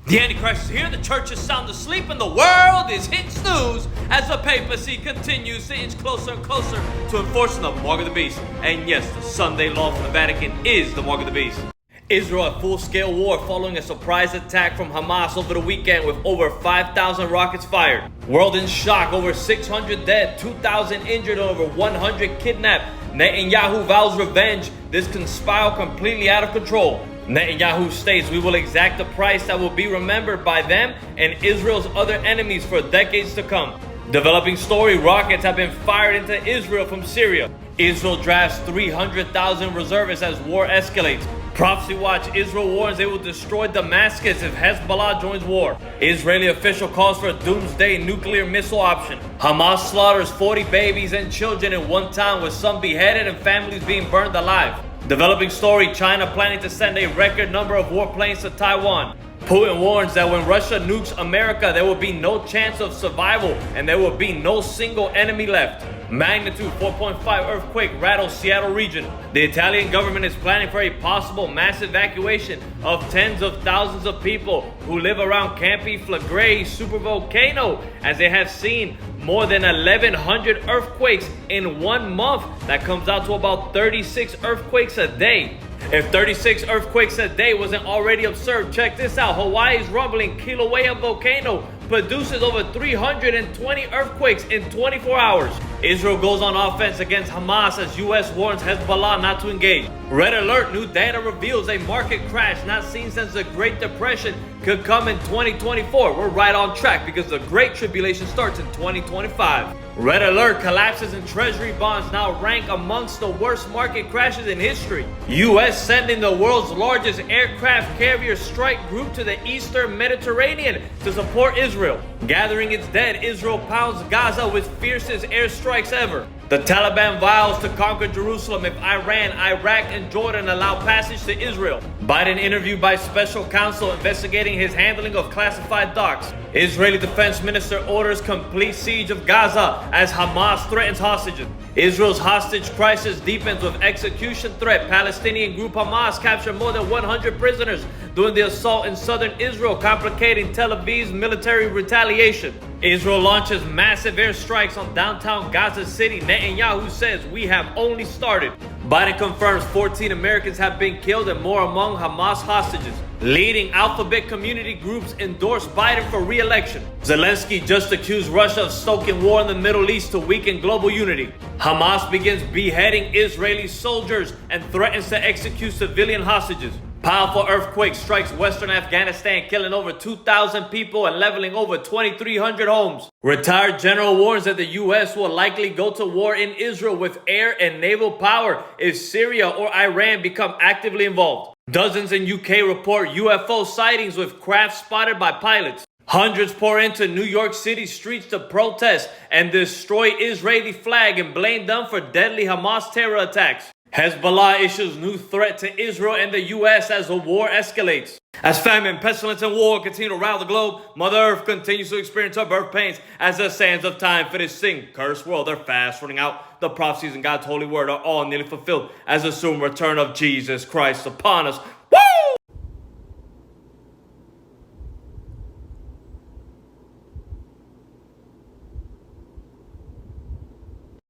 The Antichrist is here, the church is sound asleep, and the world is hit snooze as the papacy continues to inch closer and closer to enforcing the mark of the beast. And yes, the Sunday law from the Vatican is the mark of the beast. Israel at full-scale war following a surprise attack from Hamas over the weekend with over 5,000 rockets fired. World in shock, over 600 dead, 2,000 injured, and over 100 kidnapped. Netanyahu vows revenge. This can spiral completely out of control. Netanyahu states, "We will exact a price that will be remembered by them and Israel's other enemies for decades to come." Developing story, rockets have been fired into Israel from Syria. Israel drafts 300,000 reservists as war escalates. Prophecy Watch, Israel warns they will destroy Damascus if Hezbollah joins war. Israeli official calls for a doomsday nuclear missile option. Hamas slaughters 40 babies and children in one town with some beheaded and families being burned alive. Developing story, China planning to send a record number of warplanes to Taiwan. Putin warns that when Russia nukes America, there will be no chance of survival and there will be no single enemy left. Magnitude 4.5 earthquake rattles Seattle region. The Italian government is planning for a possible mass evacuation of tens of thousands of people who live around Campi Flegrei supervolcano, as they have seen more than 1,100 earthquakes in 1 month. That comes out to about 36 earthquakes a day. If 36 earthquakes a day wasn't already observed, check this out. Hawaii's rumbling Kilauea volcano produces over 320 earthquakes in 24 hours. Israel goes on offense against Hamas as U.S. warns Hezbollah not to engage. Red alert, new data reveals a market crash not seen since the Great Depression could come in 2024. We're right on track because the Great Tribulation starts in 2025. Red alert, collapses in treasury bonds now rank amongst the worst market crashes in history. U.S. sending the world's largest aircraft carrier strike group to the Eastern Mediterranean to support Israel. Gathering its dead, Israel pounds Gaza with fiercest airstrikes ever. The Taliban vows to conquer Jerusalem if Iran, Iraq, and Jordan allow passage to Israel. Biden interviewed by special counsel investigating his handling of classified docs. Israeli defense minister orders complete siege of Gaza as Hamas threatens hostages. Israel's hostage crisis deepens with execution threat. Palestinian group Hamas captured more than 100 prisoners during the assault in southern Israel, complicating Tel Aviv's military retaliation. Israel launches massive airstrikes on downtown Gaza City. Netanyahu says, "We have only started." Biden confirms 14 Americans have been killed and more among Hamas hostages. Leading alphabet community groups endorse Biden for re-election. Zelensky just accused Russia of stoking war in the Middle East to weaken global unity. Hamas begins beheading Israeli soldiers and threatens to execute civilian hostages. Powerful earthquake strikes western Afghanistan, killing over 2,000 people and leveling over 2,300 homes. Retired general warns that the U.S. will likely go to war in Israel with air and naval power if Syria or Iran become actively involved. Dozens in UK report UFO sightings with craft spotted by pilots. Hundreds pour into New York City streets to protest and destroy Israeli flag and blame them for deadly Hamas terror attacks. Hezbollah issues new threat to Israel and the U.S. as the war escalates. As famine, pestilence, and war continue to round the globe, Mother Earth continues to experience her birth pains as the sands of time for this cursed world are fast running out. The prophecies in God's holy word are all nearly fulfilled as the soon return of Jesus Christ upon us